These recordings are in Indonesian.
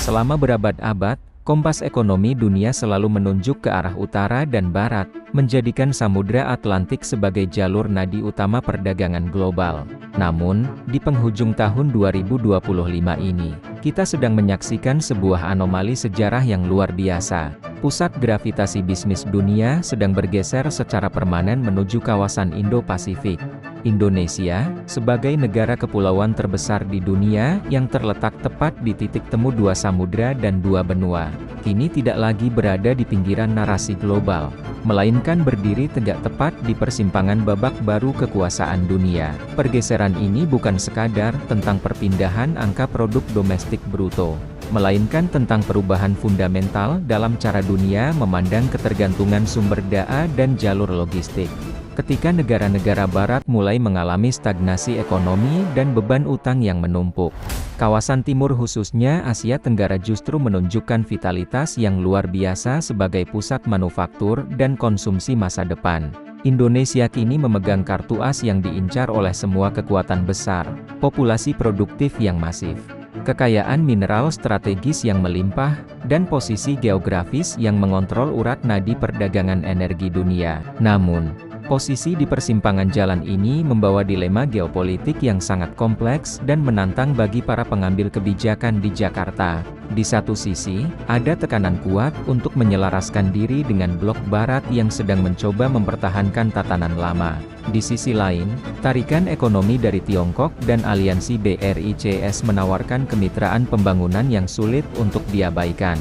Selama berabad-abad, kompas ekonomi dunia selalu menunjuk ke arah utara dan barat, menjadikan Samudra Atlantik sebagai jalur nadi utama perdagangan global. Namun, di penghujung tahun 2025 ini, kita sedang menyaksikan sebuah anomali sejarah yang luar biasa. Pusat gravitasi bisnis dunia sedang bergeser secara permanen menuju kawasan Indo-Pasifik. Indonesia, sebagai negara kepulauan terbesar di dunia yang terletak tepat di titik temu dua samudra dan dua benua, kini tidak lagi berada di pinggiran narasi global, melainkan berdiri tegak tepat di persimpangan babak baru kekuasaan dunia. Pergeseran ini bukan sekadar tentang perpindahan angka produk domestik bruto, melainkan tentang perubahan fundamental dalam cara dunia memandang ketergantungan sumber daya dan jalur logistik. Ketika negara-negara barat mulai mengalami stagnasi ekonomi dan beban utang yang menumpuk, kawasan timur khususnya Asia Tenggara justru menunjukkan vitalitas yang luar biasa sebagai pusat manufaktur dan konsumsi masa depan. Indonesia kini memegang kartu as yang diincar oleh semua kekuatan besar, populasi produktif yang masif, kekayaan mineral strategis yang melimpah, dan posisi geografis yang mengontrol urat nadi perdagangan energi dunia. Namun, posisi di persimpangan jalan ini membawa dilema geopolitik yang sangat kompleks dan menantang bagi para pengambil kebijakan di Jakarta. Di satu sisi, ada tekanan kuat untuk menyelaraskan diri dengan blok barat yang sedang mencoba mempertahankan tatanan lama. Di sisi lain, tarikan ekonomi dari Tiongkok dan aliansi BRICS menawarkan kemitraan pembangunan yang sulit untuk diabaikan.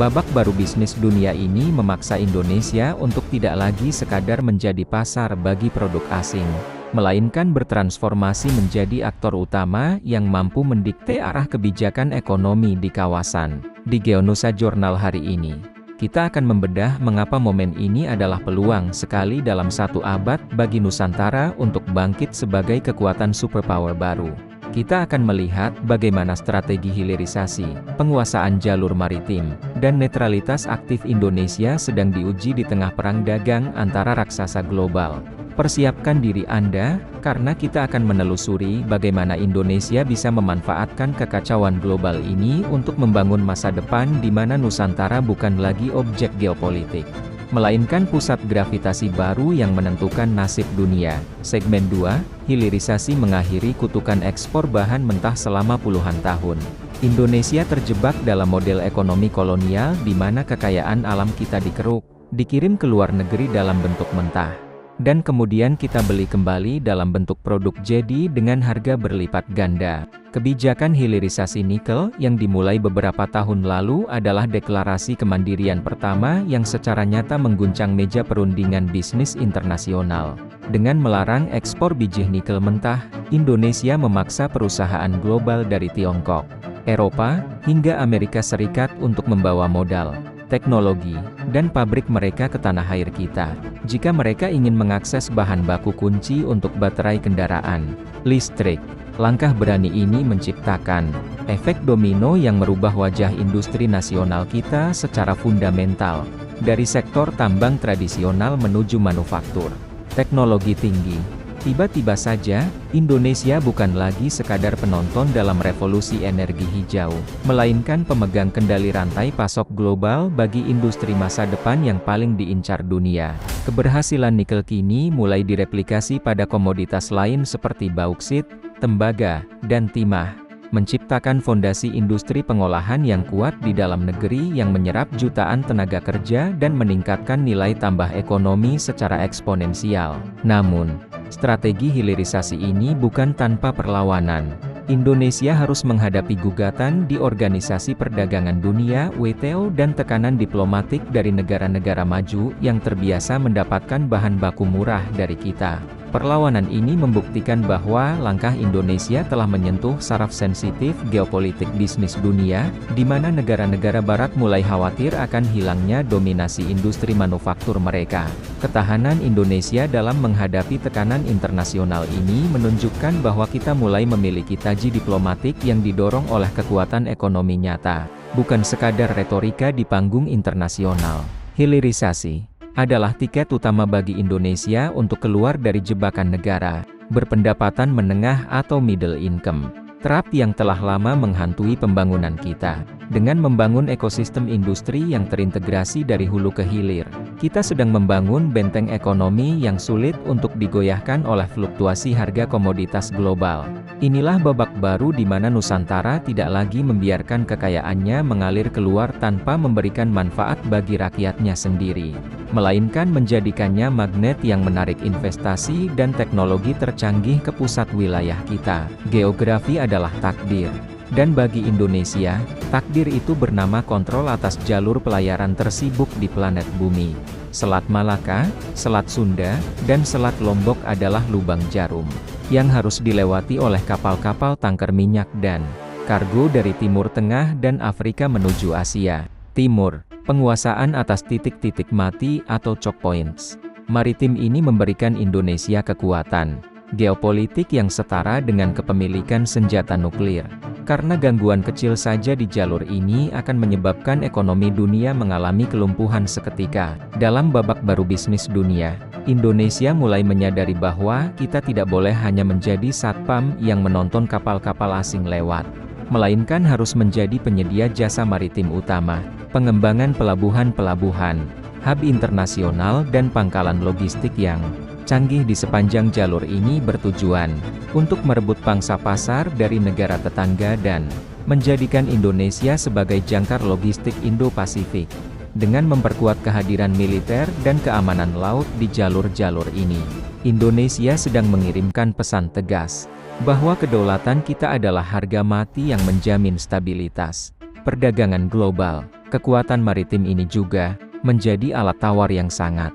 Babak baru bisnis dunia ini memaksa Indonesia untuk tidak lagi sekadar menjadi pasar bagi produk asing, melainkan bertransformasi menjadi aktor utama yang mampu mendikte arah kebijakan ekonomi di kawasan. Di Geonusa Jurnal hari ini, kita akan membedah mengapa momen ini adalah peluang sekali dalam satu abad bagi Nusantara untuk bangkit sebagai kekuatan superpower baru. Kita akan melihat bagaimana strategi hilirisasi, penguasaan jalur maritim, dan netralitas aktif Indonesia sedang diuji di tengah perang dagang antara raksasa global. Persiapkan diri Anda, karena kita akan menelusuri bagaimana Indonesia bisa memanfaatkan kekacauan global ini untuk membangun masa depan di mana Nusantara bukan lagi objek geopolitik, melainkan pusat gravitasi baru yang menentukan nasib dunia. Segmen 2, hilirisasi mengakhiri kutukan ekspor bahan mentah selama puluhan tahun. Indonesia terjebak dalam model ekonomi kolonial di mana kekayaan alam kita dikeruk, dikirim ke luar negeri dalam bentuk mentah, dan kemudian kita beli kembali dalam bentuk produk jadi dengan harga berlipat ganda. Kebijakan hilirisasi nikel yang dimulai beberapa tahun lalu adalah deklarasi kemandirian pertama yang secara nyata mengguncang meja perundingan bisnis internasional. Dengan melarang ekspor biji nikel mentah, Indonesia memaksa perusahaan global dari Tiongkok, Eropa, hingga Amerika Serikat untuk membawa modal, teknologi, dan pabrik mereka ke tanah air kita, jika mereka ingin mengakses bahan baku kunci untuk baterai kendaraan listrik. Langkah berani ini menciptakan efek domino yang merubah wajah industri nasional kita secara fundamental, dari sektor tambang tradisional menuju manufaktur teknologi tinggi. Tiba-tiba saja, Indonesia bukan lagi sekadar penonton dalam revolusi energi hijau, melainkan pemegang kendali rantai pasok global bagi industri masa depan yang paling diincar dunia. Keberhasilan nikel kini mulai direplikasi pada komoditas lain seperti bauksit, tembaga, dan timah, menciptakan fondasi industri pengolahan yang kuat di dalam negeri yang menyerap jutaan tenaga kerja dan meningkatkan nilai tambah ekonomi secara eksponensial. Namun, strategi hilirisasi ini bukan tanpa perlawanan. Indonesia harus menghadapi gugatan di Organisasi Perdagangan Dunia (WTO) dan tekanan diplomatik dari negara-negara maju yang terbiasa mendapatkan bahan baku murah dari kita. Perlawanan ini membuktikan bahwa langkah Indonesia telah menyentuh saraf sensitif geopolitik bisnis dunia, di mana negara-negara barat mulai khawatir akan hilangnya dominasi industri manufaktur mereka. Ketahanan Indonesia dalam menghadapi tekanan internasional ini menunjukkan bahwa kita mulai memiliki taji diplomatik yang didorong oleh kekuatan ekonomi nyata, bukan sekadar retorika di panggung internasional. Hilirisasi adalah tiket utama bagi Indonesia untuk keluar dari jebakan negara berpendapatan menengah atau middle income. trap yang telah lama menghantui pembangunan kita. Dengan membangun ekosistem industri yang terintegrasi dari hulu ke hilir, kita sedang membangun benteng ekonomi yang sulit untuk digoyahkan oleh fluktuasi harga komoditas global. Inilah babak baru di mana Nusantara tidak lagi membiarkan kekayaannya mengalir keluar tanpa memberikan manfaat bagi rakyatnya sendiri, melainkan menjadikannya magnet yang menarik investasi dan teknologi tercanggih ke pusat wilayah kita. Geografi adalah takdir. Dan bagi Indonesia, takdir itu bernama kontrol atas jalur pelayaran tersibuk di planet bumi. Selat Malaka, Selat Sunda, dan Selat Lombok adalah lubang jarum yang harus dilewati oleh kapal-kapal tangker minyak dan kargo dari Timur Tengah dan Afrika menuju Asia Timur. Penguasaan atas titik-titik mati atau choke points maritim ini memberikan Indonesia kekuatan geopolitik yang setara dengan kepemilikan senjata nuklir. Karena gangguan kecil saja di jalur ini akan menyebabkan ekonomi dunia mengalami kelumpuhan seketika. Dalam babak baru bisnis dunia, Indonesia mulai menyadari bahwa kita tidak boleh hanya menjadi satpam yang menonton kapal-kapal asing lewat, melainkan harus menjadi penyedia jasa maritim utama, pengembangan pelabuhan-pelabuhan, hub internasional dan pangkalan logistik yang canggih di sepanjang jalur ini bertujuan untuk merebut pangsa pasar dari negara tetangga dan menjadikan Indonesia sebagai jangkar logistik Indo-Pasifik. Dengan memperkuat kehadiran militer dan keamanan laut di jalur-jalur ini, Indonesia sedang mengirimkan pesan tegas bahwa kedaulatan kita adalah harga mati yang menjamin stabilitas perdagangan global. Kekuatan maritim ini juga menjadi alat tawar yang sangat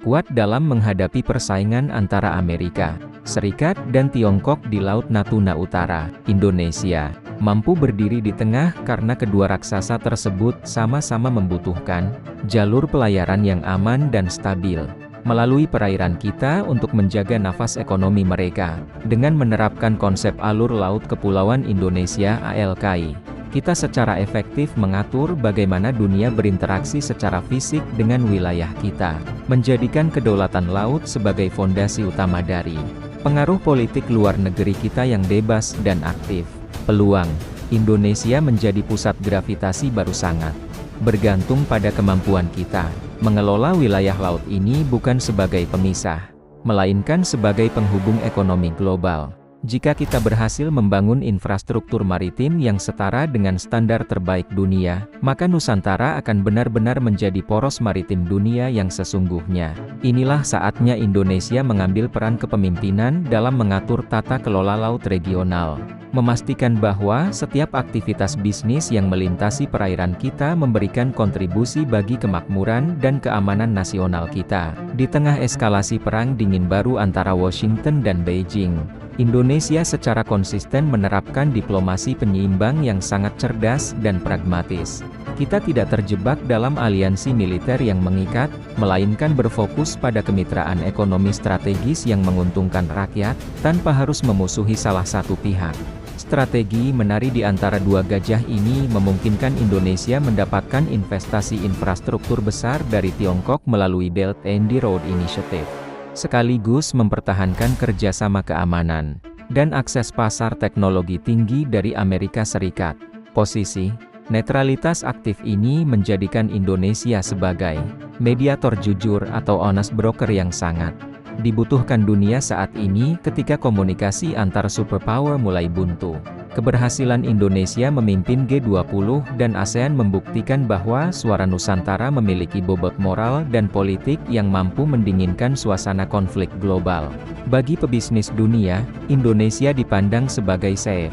kuat dalam menghadapi persaingan antara Amerika Serikat dan Tiongkok di Laut Natuna Utara. Indonesia mampu berdiri di tengah karena kedua raksasa tersebut sama-sama membutuhkan jalur pelayaran yang aman dan stabil melalui perairan kita untuk menjaga nafas ekonomi mereka. Dengan menerapkan konsep alur laut kepulauan Indonesia (ALKI), kita secara efektif mengatur bagaimana dunia berinteraksi secara fisik dengan wilayah kita, menjadikan kedaulatan laut sebagai fondasi utama dari pengaruh politik luar negeri kita yang bebas dan aktif. Peluang Indonesia menjadi pusat gravitasi baru sangat bergantung pada kemampuan kita mengelola wilayah laut ini bukan sebagai pemisah, melainkan sebagai penghubung ekonomi global. Jika kita berhasil membangun infrastruktur maritim yang setara dengan standar terbaik dunia, maka Nusantara akan benar-benar menjadi poros maritim dunia yang sesungguhnya. Inilah saatnya Indonesia mengambil peran kepemimpinan dalam mengatur tata kelola laut regional, memastikan bahwa setiap aktivitas bisnis yang melintasi perairan kita memberikan kontribusi bagi kemakmuran dan keamanan nasional kita. Di tengah eskalasi perang dingin baru antara Washington dan Beijing, Indonesia secara konsisten menerapkan diplomasi penyeimbang yang sangat cerdas dan pragmatis. Kita tidak terjebak dalam aliansi militer yang mengikat, melainkan berfokus pada kemitraan ekonomi strategis yang menguntungkan rakyat, tanpa harus memusuhi salah satu pihak. Strategi menari di antara dua gajah ini memungkinkan Indonesia mendapatkan investasi infrastruktur besar dari Tiongkok melalui Belt and Road Initiative, sekaligus mempertahankan kerjasama keamanan dan akses pasar teknologi tinggi dari Amerika Serikat. Posisi netralitas aktif ini menjadikan Indonesia sebagai mediator jujur atau honest broker yang sangat dibutuhkan dunia saat ini ketika komunikasi antar superpower mulai buntu. Keberhasilan Indonesia memimpin G20 dan ASEAN membuktikan bahwa suara Nusantara memiliki bobot moral dan politik yang mampu mendinginkan suasana konflik global. Bagi pebisnis dunia, Indonesia dipandang sebagai safe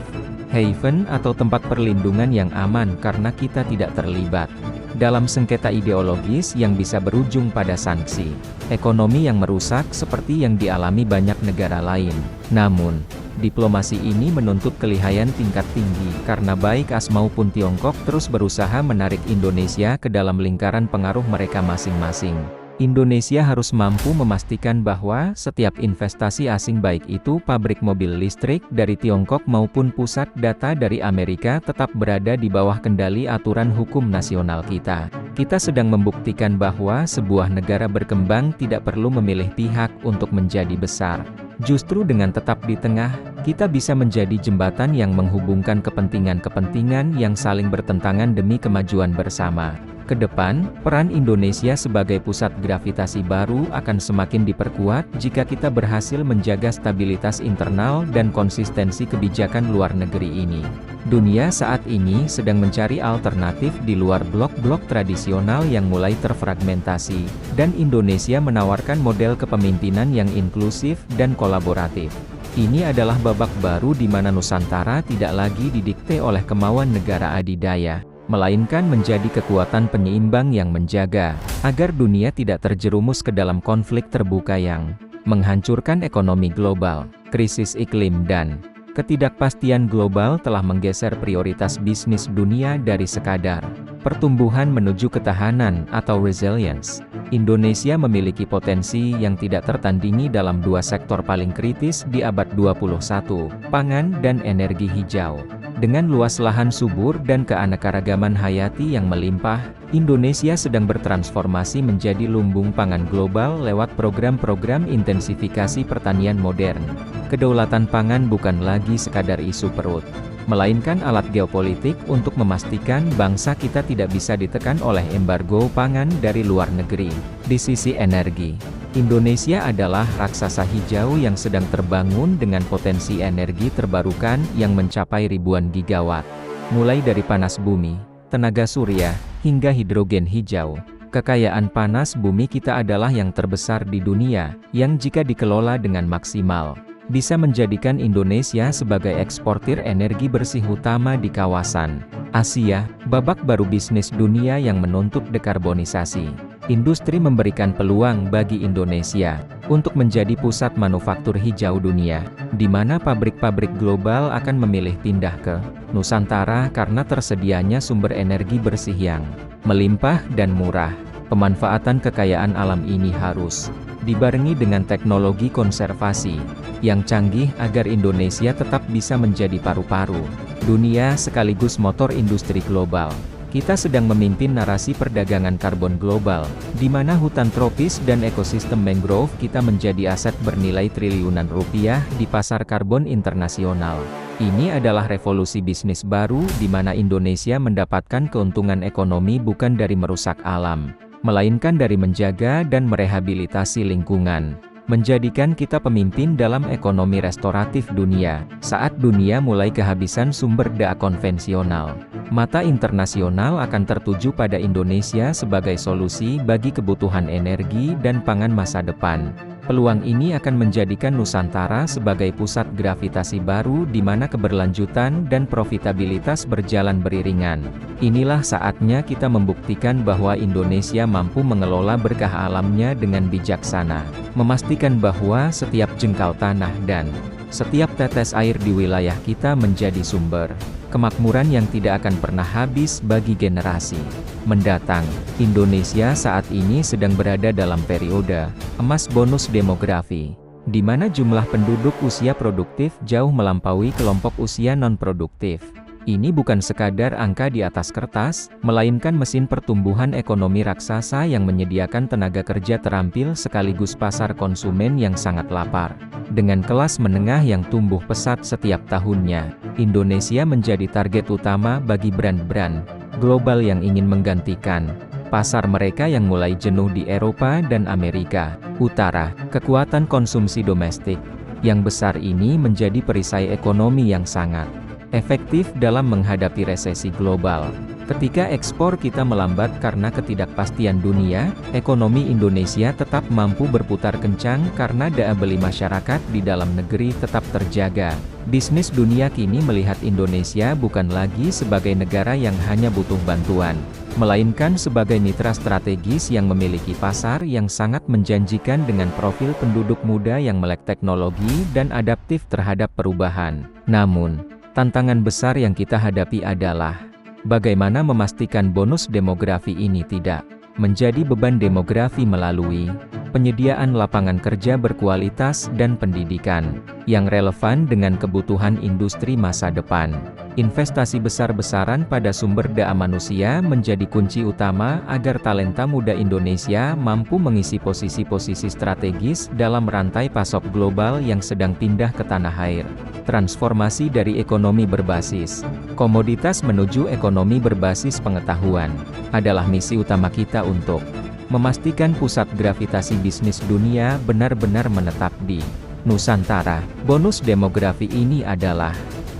haven atau tempat perlindungan yang aman karena kita tidak terlibat dalam sengketa ideologis yang bisa berujung pada sanksi ekonomi yang merusak seperti yang dialami banyak negara lain. Namun, diplomasi ini menuntut kelihayan tingkat tinggi karena baik AS maupun Tiongkok terus berusaha menarik Indonesia ke dalam lingkaran pengaruh mereka masing-masing. Indonesia harus mampu memastikan bahwa setiap investasi asing baik itu pabrik mobil listrik dari Tiongkok maupun pusat data dari Amerika tetap berada di bawah kendali aturan hukum nasional kita. Kita sedang membuktikan bahwa sebuah negara berkembang tidak perlu memilih pihak untuk menjadi besar. Justru dengan tetap di tengah, kita bisa menjadi jembatan yang menghubungkan kepentingan-kepentingan yang saling bertentangan demi kemajuan bersama. Kedepan, peran Indonesia sebagai pusat gravitasi baru akan semakin diperkuat jika kita berhasil menjaga stabilitas internal dan konsistensi kebijakan luar negeri ini. Dunia saat ini sedang mencari alternatif di luar blok-blok tradisional yang mulai terfragmentasi, dan Indonesia menawarkan model kepemimpinan yang inklusif dan kolaboratif. Ini adalah babak baru di mana Nusantara tidak lagi didikte oleh kemauan negara adidaya, melainkan menjadi kekuatan penyeimbang yang menjaga, agar dunia tidak terjerumus ke dalam konflik terbuka yang menghancurkan ekonomi global. Krisis iklim dan ketidakpastian global telah menggeser prioritas bisnis dunia dari sekadar pertumbuhan menuju ketahanan atau resilience. Indonesia memiliki potensi yang tidak tertandingi dalam dua sektor paling kritis di abad 21, pangan dan energi hijau. Dengan luas lahan subur dan keanekaragaman hayati yang melimpah, Indonesia sedang bertransformasi menjadi lumbung pangan global lewat program-program intensifikasi pertanian modern. Kedaulatan pangan bukan lagi sekadar isu perut, melainkan alat geopolitik untuk memastikan bangsa kita tidak bisa ditekan oleh embargo pangan dari luar negeri. Di sisi energi, Indonesia adalah raksasa hijau yang sedang terbangun dengan potensi energi terbarukan yang mencapai ribuan gigawatt. Mulai dari panas bumi, tenaga surya, hingga hidrogen hijau. Kekayaan panas bumi kita adalah yang terbesar di dunia, yang jika dikelola dengan maksimal, bisa menjadikan Indonesia sebagai eksportir energi bersih utama di kawasan Asia. Babak baru bisnis dunia yang menuntut dekarbonisasi. Industri memberikan peluang bagi Indonesia untuk menjadi pusat manufaktur hijau dunia, di mana pabrik-pabrik global akan memilih pindah ke Nusantara karena tersedianya sumber energi bersih yang melimpah dan murah. Pemanfaatan kekayaan alam ini harus dibarengi dengan teknologi konservasi yang canggih agar Indonesia tetap bisa menjadi paru-paru dunia sekaligus motor industri global. Kita sedang memimpin narasi perdagangan karbon global, di mana hutan tropis dan ekosistem mangrove kita menjadi aset bernilai triliunan rupiah di pasar karbon internasional. Ini adalah revolusi bisnis baru di mana Indonesia mendapatkan keuntungan ekonomi bukan dari merusak alam, melainkan dari menjaga dan merehabilitasi lingkungan, menjadikan kita pemimpin dalam ekonomi restoratif dunia. Saat dunia mulai kehabisan sumber daya konvensional, mata internasional akan tertuju pada Indonesia sebagai solusi bagi kebutuhan energi dan pangan masa depan. Peluang ini akan menjadikan Nusantara sebagai pusat gravitasi baru di mana keberlanjutan dan profitabilitas berjalan beriringan. Inilah saatnya kita membuktikan bahwa Indonesia mampu mengelola berkah alamnya dengan bijaksana, memastikan bahwa setiap jengkal tanah dan setiap tetes air di wilayah kita menjadi sumber kemakmuran yang tidak akan pernah habis bagi generasi mendatang. Indonesia saat ini sedang berada dalam periode emas bonus demografi, di mana jumlah penduduk usia produktif jauh melampaui kelompok usia non-produktif. Ini bukan sekadar angka di atas kertas, melainkan mesin pertumbuhan ekonomi raksasa yang menyediakan tenaga kerja terampil sekaligus pasar konsumen yang sangat lapar. Dengan kelas menengah yang tumbuh pesat setiap tahunnya, Indonesia menjadi target utama bagi brand-brand global yang ingin menggantikan pasar mereka yang mulai jenuh di Eropa dan Amerika Utara. Kekuatan konsumsi domestik yang besar ini menjadi perisai ekonomi yang sangat efektif dalam menghadapi resesi global. Ketika ekspor kita melambat karena ketidakpastian dunia, ekonomi Indonesia tetap mampu berputar kencang karena daya beli masyarakat di dalam negeri tetap terjaga. Bisnis dunia kini melihat Indonesia bukan lagi sebagai negara yang hanya butuh bantuan, melainkan sebagai mitra strategis yang memiliki pasar yang sangat menjanjikan dengan profil penduduk muda yang melek teknologi dan adaptif terhadap perubahan. Namun, tantangan besar yang kita hadapi adalah bagaimana memastikan bonus demografi ini tidak menjadi beban demografi melalui penyediaan lapangan kerja berkualitas dan pendidikan yang relevan dengan kebutuhan industri masa depan. Investasi besar-besaran pada sumber daya manusia menjadi kunci utama agar talenta muda Indonesia mampu mengisi posisi-posisi strategis dalam rantai pasok global yang sedang pindah ke tanah air. Transformasi dari ekonomi berbasis komoditas menuju ekonomi berbasis pengetahuan adalah misi utama kita untuk memastikan pusat gravitasi bisnis dunia benar-benar menetap di Nusantara. Bonus demografi ini adalah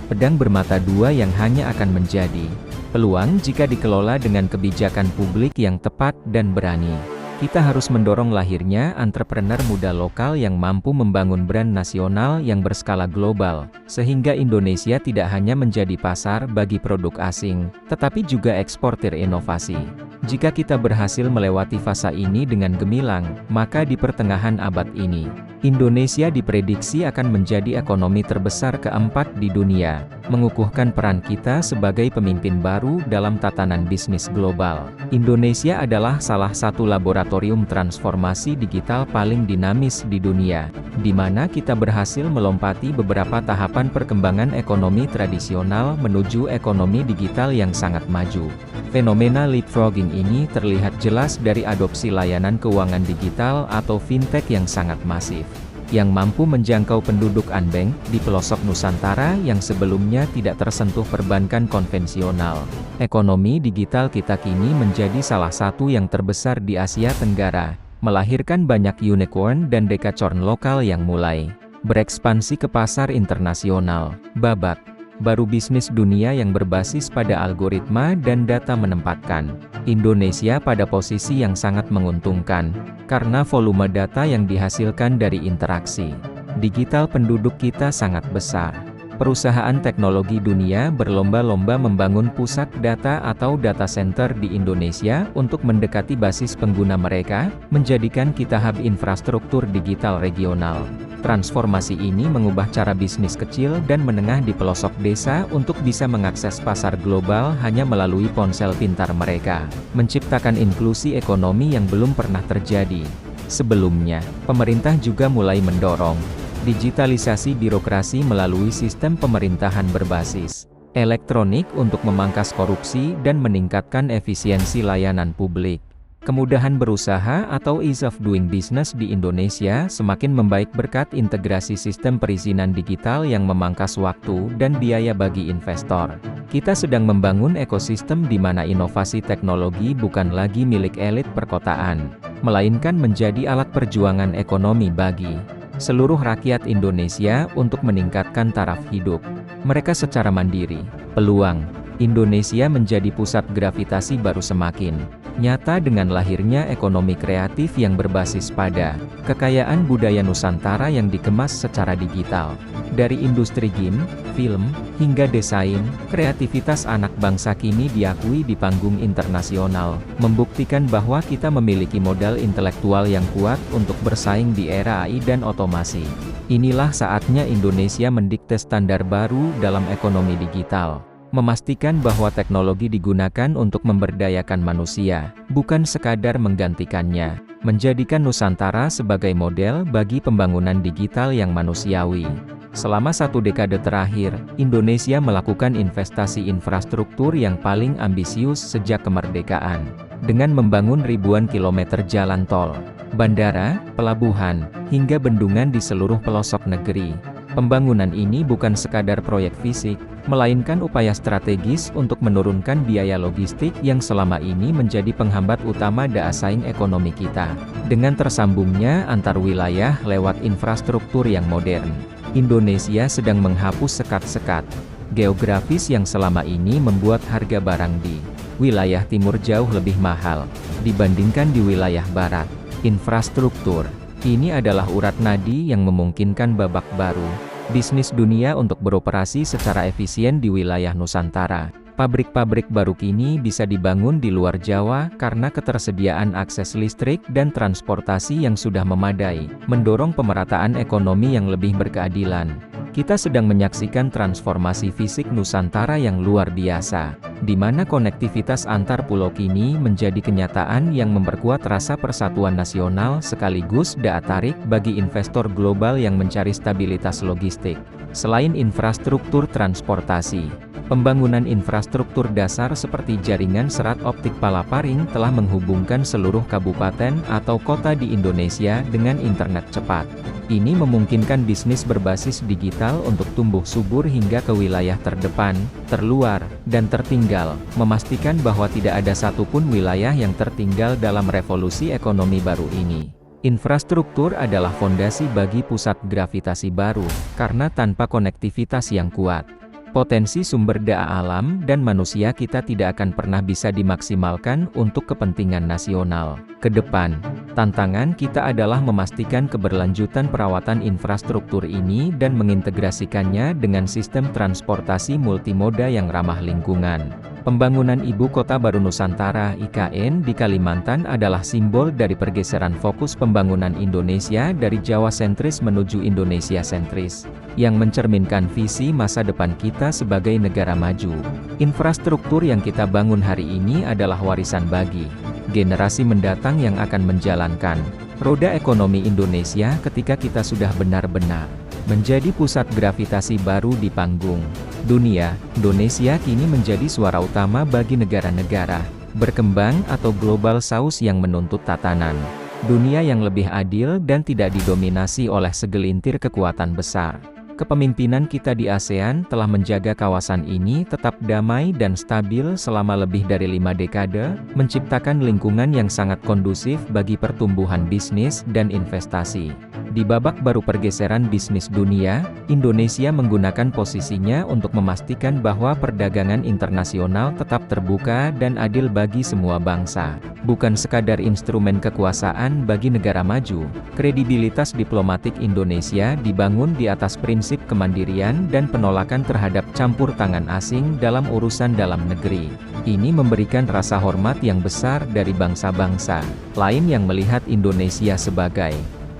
pedang bermata dua yang hanya akan menjadi peluang jika dikelola dengan kebijakan publik yang tepat dan berani. Kita harus mendorong lahirnya entrepreneur muda lokal yang mampu membangun brand nasional yang berskala global, sehingga Indonesia tidak hanya menjadi pasar bagi produk asing, tetapi juga eksportir inovasi. Jika kita berhasil melewati fase ini dengan gemilang, maka di pertengahan abad ini, Indonesia diprediksi akan menjadi ekonomi terbesar keempat di dunia, mengukuhkan peran kita sebagai pemimpin baru dalam tatanan bisnis global. Indonesia adalah salah satu laboratorium transformasi digital paling dinamis di dunia, di mana kita berhasil melompati beberapa tahapan perkembangan ekonomi tradisional menuju ekonomi digital yang sangat maju. Fenomena leapfrogging ini terlihat jelas dari adopsi layanan keuangan digital atau fintech yang sangat masif, yang mampu menjangkau penduduk unbanked di pelosok Nusantara yang sebelumnya tidak tersentuh perbankan konvensional. Ekonomi digital kita kini menjadi salah satu yang terbesar di Asia Tenggara, melahirkan banyak unicorn dan dekacorn lokal yang mulai berekspansi ke pasar internasional. Babak baru bisnis dunia yang berbasis pada algoritma dan data menempatkan Indonesia pada posisi yang sangat menguntungkan, karena volume data yang dihasilkan dari interaksi digital penduduk kita sangat besar. Perusahaan teknologi dunia berlomba-lomba membangun pusat data atau data center di Indonesia untuk mendekati basis pengguna mereka, menjadikan kita hub infrastruktur digital regional. Transformasi ini mengubah cara bisnis kecil dan menengah di pelosok desa untuk bisa mengakses pasar global hanya melalui ponsel pintar mereka, menciptakan inklusi ekonomi yang belum pernah terjadi sebelumnya. Pemerintah juga mulai mendorong digitalisasi birokrasi melalui sistem pemerintahan berbasis elektronik untuk memangkas korupsi dan meningkatkan efisiensi layanan publik. Kemudahan berusaha atau ease of doing business di Indonesia semakin membaik berkat integrasi sistem perizinan digital yang memangkas waktu dan biaya bagi investor. Kita sedang membangun ekosistem di mana inovasi teknologi bukan lagi milik elit perkotaan, melainkan menjadi alat perjuangan ekonomi bagi seluruh rakyat Indonesia untuk meningkatkan taraf hidup mereka secara mandiri. Peluang Indonesia menjadi pusat gravitasi baru semakin nyata dengan lahirnya ekonomi kreatif yang berbasis pada kekayaan budaya Nusantara yang dikemas secara digital. Dari industri game, film, hingga desain, kreativitas anak bangsa kini diakui di panggung internasional, membuktikan bahwa kita memiliki modal intelektual yang kuat untuk bersaing di era AI dan otomasi. Inilah saatnya Indonesia mendikte standar baru dalam ekonomi digital, memastikan bahwa teknologi digunakan untuk memberdayakan manusia, bukan sekadar menggantikannya, menjadikan Nusantara sebagai model bagi pembangunan digital yang manusiawi. Selama 1 dekade terakhir, Indonesia melakukan investasi infrastruktur yang paling ambisius sejak kemerdekaan, dengan membangun ribuan kilometer jalan tol, bandara, pelabuhan, hingga bendungan di seluruh pelosok negeri. Pembangunan ini bukan sekadar proyek fisik, melainkan upaya strategis untuk menurunkan biaya logistik yang selama ini menjadi penghambat utama daya saing ekonomi kita. Dengan tersambungnya antar wilayah lewat infrastruktur yang modern, Indonesia sedang menghapus sekat-sekat geografis yang selama ini membuat harga barang di wilayah timur jauh lebih mahal dibandingkan di wilayah barat. Infrastruktur ini adalah urat nadi yang memungkinkan babak baru bisnis dunia untuk beroperasi secara efisien di wilayah Nusantara. Pabrik-pabrik baru kini bisa dibangun di luar Jawa karena ketersediaan akses listrik dan transportasi yang sudah memadai, mendorong pemerataan ekonomi yang lebih berkeadilan. Kita sedang menyaksikan transformasi fisik Nusantara yang luar biasa, di mana konektivitas antar pulau kini menjadi kenyataan yang memperkuat rasa persatuan nasional sekaligus daya tarik bagi investor global yang mencari stabilitas logistik. Selain infrastruktur transportasi, pembangunan infrastruktur dasar seperti jaringan serat optik Palaparing telah menghubungkan seluruh kabupaten atau kota di Indonesia dengan internet cepat. Ini memungkinkan bisnis berbasis digital untuk tumbuh subur hingga ke wilayah terdepan, terluar, dan tertinggal, memastikan bahwa tidak ada satupun wilayah yang tertinggal dalam revolusi ekonomi baru ini. Infrastruktur adalah fondasi bagi pusat gravitasi baru, karena tanpa konektivitas yang kuat, potensi sumber daya alam dan manusia kita tidak akan pernah bisa dimaksimalkan untuk kepentingan nasional. Ke depan, tantangan kita adalah memastikan keberlanjutan perawatan infrastruktur ini dan mengintegrasikannya dengan sistem transportasi multimoda yang ramah lingkungan. Pembangunan Ibu Kota Baru Nusantara (IKN) di Kalimantan adalah simbol dari pergeseran fokus pembangunan Indonesia dari Jawa sentris menuju Indonesia sentris, yang mencerminkan visi masa depan kita sebagai negara maju. Infrastruktur yang kita bangun hari ini adalah warisan bagi generasi mendatang yang akan menjalankan roda ekonomi Indonesia ketika kita sudah benar-benar menjadi pusat gravitasi baru di panggung dunia. Indonesia kini menjadi suara utama bagi negara-negara berkembang atau global south yang menuntut tatanan dunia yang lebih adil dan tidak didominasi oleh segelintir kekuatan besar. Kepemimpinan kita di ASEAN telah menjaga kawasan ini tetap damai dan stabil selama lebih dari 5 dekade, menciptakan lingkungan yang sangat kondusif bagi pertumbuhan bisnis dan investasi. Di babak baru pergeseran bisnis dunia, Indonesia menggunakan posisinya untuk memastikan bahwa perdagangan internasional tetap terbuka dan adil bagi semua bangsa. Bukan sekadar instrumen kekuasaan bagi negara maju, kredibilitas diplomatik Indonesia dibangun di atas prinsip kemandirian dan penolakan terhadap campur tangan asing dalam urusan dalam negeri. Ini memberikan rasa hormat yang besar dari bangsa-bangsa lain yang melihat Indonesia sebagai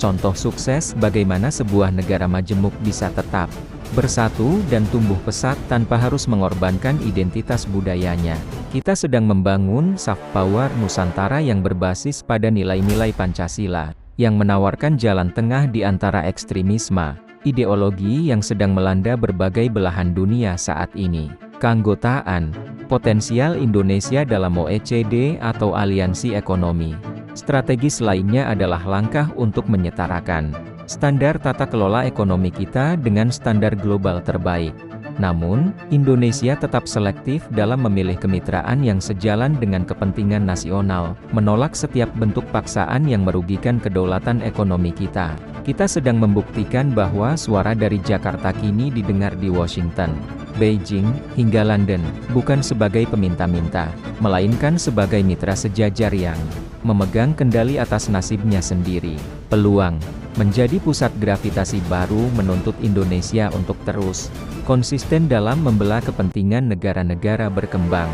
contoh sukses bagaimana sebuah negara majemuk bisa tetap bersatu dan tumbuh pesat tanpa harus mengorbankan identitas budayanya. Kita sedang membangun soft power Nusantara yang berbasis pada nilai-nilai Pancasila, yang menawarkan jalan tengah di antara ekstremisme ideologi yang sedang melanda berbagai belahan dunia saat ini. Keanggotaan potensial Indonesia dalam OECD atau aliansi ekonomi strategis lainnya adalah langkah untuk menyetarakan standar tata kelola ekonomi kita dengan standar global terbaik. Namun, Indonesia tetap selektif dalam memilih kemitraan yang sejalan dengan kepentingan nasional, menolak setiap bentuk paksaan yang merugikan kedaulatan ekonomi kita. Kita sedang membuktikan bahwa suara dari Jakarta kini didengar di Washington, Beijing, hingga London, bukan sebagai peminta-minta, melainkan sebagai mitra sejajar yang memegang kendali atas nasibnya sendiri. Peluang menjadi pusat gravitasi baru menuntut Indonesia untuk terus konsisten dalam membela kepentingan negara-negara berkembang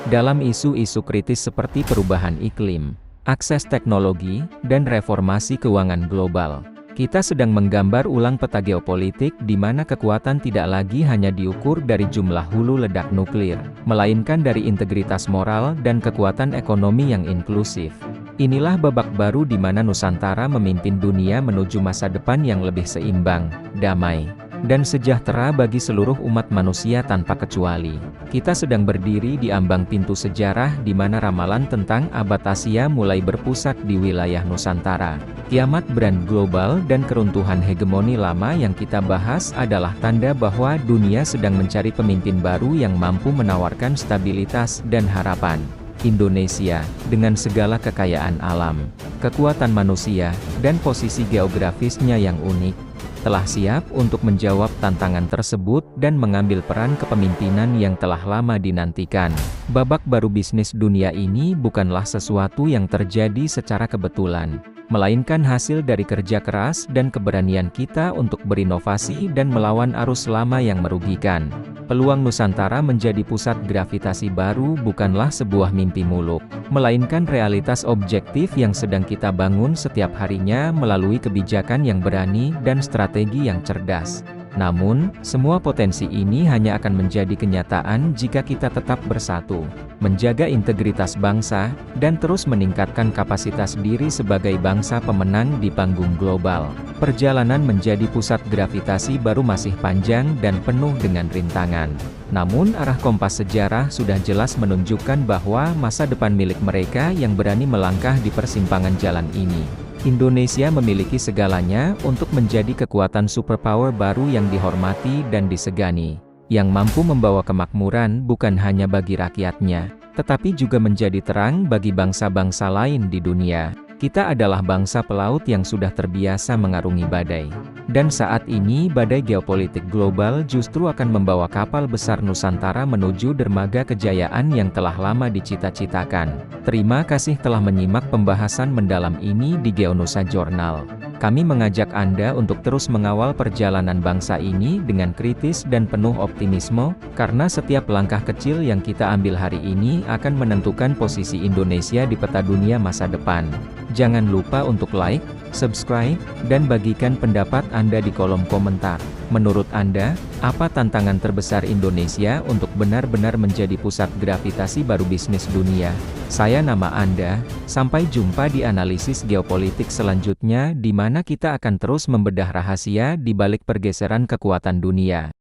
dalam isu-isu kritis seperti perubahan iklim, akses teknologi, dan reformasi keuangan global. Kita sedang menggambar ulang peta geopolitik di mana kekuatan tidak lagi hanya diukur dari jumlah hulu ledak nuklir, melainkan dari integritas moral dan kekuatan ekonomi yang inklusif. Inilah babak baru di mana Nusantara memimpin dunia menuju masa depan yang lebih seimbang, damai, dan sejahtera bagi seluruh umat manusia tanpa kecuali. Kita sedang berdiri di ambang pintu sejarah di mana ramalan tentang abad Asia mulai berpusat di wilayah Nusantara. Kiamat brand global dan keruntuhan hegemoni lama yang kita bahas adalah tanda bahwa dunia sedang mencari pemimpin baru yang mampu menawarkan stabilitas dan harapan. Indonesia, dengan segala kekayaan alam, kekuatan manusia, dan posisi geografisnya yang unik, telah siap untuk menjawab tantangan tersebut dan mengambil peran kepemimpinan yang telah lama dinantikan. Babak baru bisnis dunia ini bukanlah sesuatu yang terjadi secara kebetulan, melainkan hasil dari kerja keras dan keberanian kita untuk berinovasi dan melawan arus lama yang merugikan. Peluang Nusantara menjadi pusat gravitasi baru bukanlah sebuah mimpi muluk, melainkan realitas objektif yang sedang kita bangun setiap harinya melalui kebijakan yang berani dan strategi yang cerdas. Namun, semua potensi ini hanya akan menjadi kenyataan jika kita tetap bersatu, menjaga integritas bangsa, dan terus meningkatkan kapasitas diri sebagai bangsa pemenang di panggung global. Perjalanan menjadi pusat gravitasi baru masih panjang dan penuh dengan rintangan. Namun arah kompas sejarah sudah jelas menunjukkan bahwa masa depan milik mereka yang berani melangkah di persimpangan jalan ini. Indonesia memiliki segalanya untuk menjadi kekuatan superpower baru yang dihormati dan disegani, yang mampu membawa kemakmuran bukan hanya bagi rakyatnya, tetapi juga menjadi terang bagi bangsa-bangsa lain di dunia. Kita adalah bangsa pelaut yang sudah terbiasa mengarungi badai. Dan saat ini badai geopolitik global justru akan membawa kapal besar Nusantara menuju dermaga kejayaan yang telah lama dicita-citakan. Terima kasih telah menyimak pembahasan mendalam ini di Geonusa Journal. Kami mengajak Anda untuk terus mengawal perjalanan bangsa ini dengan kritis dan penuh optimisme, karena setiap langkah kecil yang kita ambil hari ini akan menentukan posisi Indonesia di peta dunia masa depan. Jangan lupa untuk like, subscribe, dan bagikan pendapat Anda di kolom komentar. Menurut Anda, apa tantangan terbesar Indonesia untuk benar-benar menjadi pusat gravitasi baru bisnis dunia? Saya nama Anda, sampai jumpa di analisis geopolitik selanjutnya di mana kita akan terus membedah rahasia di balik pergeseran kekuatan dunia.